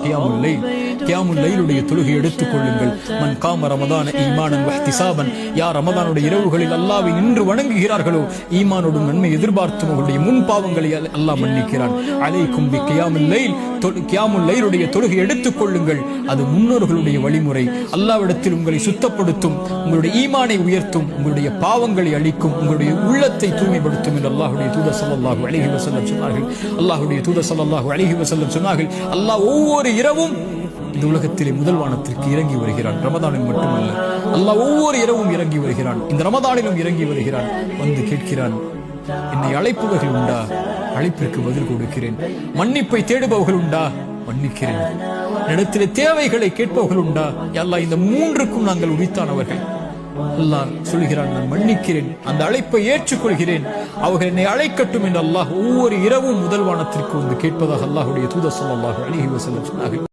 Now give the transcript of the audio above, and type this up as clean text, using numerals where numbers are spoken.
கியாமுல் லைல், கியாமுல் லைலுடைய தொழுகை எடுத்துக் கொள்ளுங்கள். மன் காம ரமதான ஈமானன் வஹ்திசாபன், யார் ரமதானுடைய இரவுகளில் அல்லாஹ்வை நின்று வணங்குகிறார்களோ ஈமானோடும் நன்மை எதிர்பார்த்தும் அவருடைய முன் பாவங்களை அல்லாஹ் மன்னிக்கிறான். அலைக்கும் பி கியாமுல் லைல், கியாமுல் லைலுடைய தொழுகை எடுத்துக் கொள்ளுங்கள். அது முன்னோர்களுடைய வழிமுறை. அல்லாஹ்விடத்தில் உங்களை சுத்தப்படுத்தும், உங்களுடைய ஈமானை உயர்த்தும், உங்களுடைய பாவங்களை அழிக்கும், உங்களுடைய உள்ளத்தை தூய்மைப்படுத்தும் என்று அல்லாஹ்வுடைய தூதர் ஸல்லல்லாஹு அலைஹி வஸல்லம் சொன்னார்கள். அல்லாஹ்வுடைய தூதர் ஸல்லல்லாஹு அலைஹி வஸல்லம் சொன்னார்கள், அல்லாஹ் ஒவ்வொரு இரவும் இந்த உலகத்திலே முதல் வானத்திற்கு இறங்கி வருகிறான். ரமதானில் மட்டுமல்ல, அல்லாஹ் ஒவ்வொரு இரவும் இறங்கி வருகிறான். இந்த ரமதானிலும் இறங்கி வருகிறான். வந்து கேட்கிறான், என்னை அழைப்பவர்கள் உண்டா? அழைப்பிற்கு பதில் கொடுக்கிறேன். மன்னிப்பை தேடுபவர்கள் உண்டா? மன்னிக்கிறேன். இடத்திலே தேவைகளை கேட்பவர்கள் உண்டா? அல்லாஹ் இந்த மூன்றுக்கும் நாங்கள் உரித்தானவர்கள். அல்லாஹ் சொல்கிறான், நான் மன்னிக்கிறேன், அந்த அழைப்பை ஏற்றுக்கொள்கிறேன், அவர்கள் என்னை அழைக்கட்டும் என்று அல்லாஹ் ஒவ்வொரு இரவும் முதல் வானத்திற்கு வந்து கேட்பதாக அல்லாஹ்வுடைய தூதர் ஸல்லல்லாஹு அலைஹி வஸல்லம் சொன்னார்கள்.